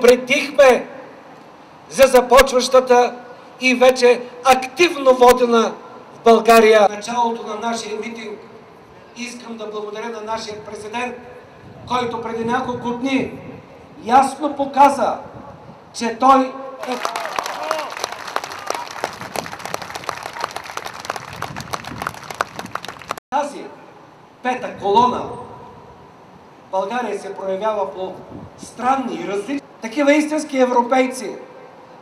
предупредихме за започващата и вече активно водена в България. В началото на нашия митинг искам да благодаря на нашия президент, който преди няколко дни ясно показа, че той е... Тази пета колона България се проявява по странни и различни. Такива истински европейци,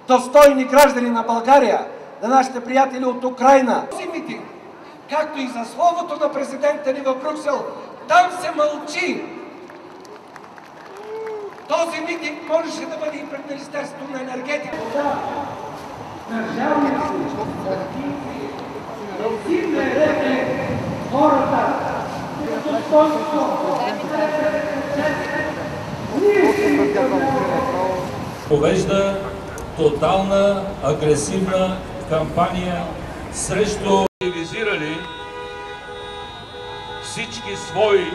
достойни граждани на България, на нашите приятели от Украйна. Този митинг, както и за словото на президента ни в Брюксел, там се мълчи. Този митинг можеше да бъде и пред Министерството на енергетиката. Държавници, хората, провежда тотална агресивна кампания срещу реализирали всички свои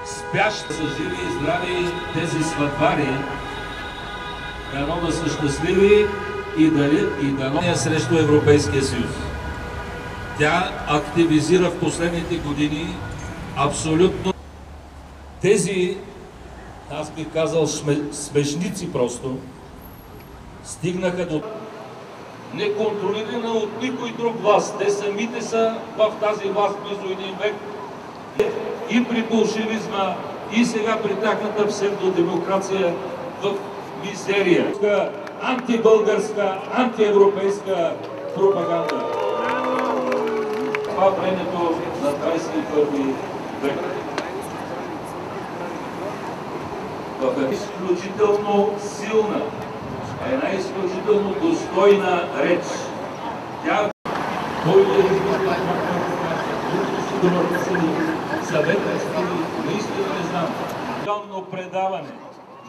спящи са живи и здрави тези сватбари, дано да са щастливи и дано срещу Европейския съюз. Тя активизира в последните години абсолютно тези, аз бих казал, смешници просто, стигнаха до неконтролирана от никой друг власт. Те самите са в тази власт близо един век. И при болшевизма, и сега при тяхната псевдодемокрация в мизерия. Антибългарска, антиевропейска пропаганда. Това времето на 21 век. В една изключително силна, една изключително достойна реч. Тя, който е съвета, наистина не знам. Тонно предаване,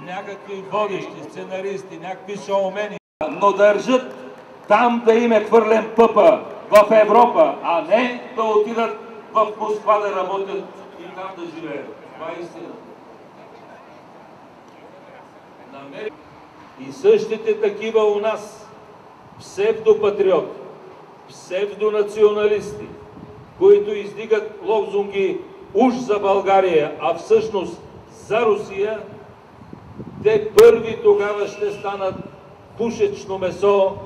някакви водещи, сценаристи, някакви шоумени, но държат там да им е хвърлен пъпа в Европа, а не да отидат в Москва да работят и там да живеят. Това е истина. И същите такива у нас, псевдопатриоти, псевдонационалисти, които издигат лозунги уж за България, а всъщност за Русия, те първи тогава ще станат пушечно месо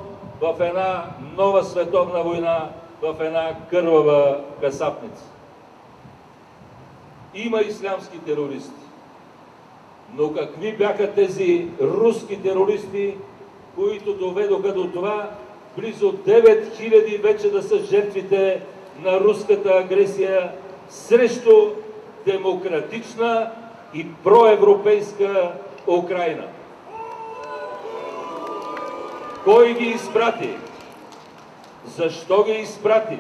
в една нова световна война, в една кървава касапница. Има ислямски терористи. Но какви бяха тези руски терористи, които доведоха до това близо 9000 вече да са жертвите на руската агресия срещу демократична и проевропейска Украйна? Кой ги изпрати? Защо ги изпрати?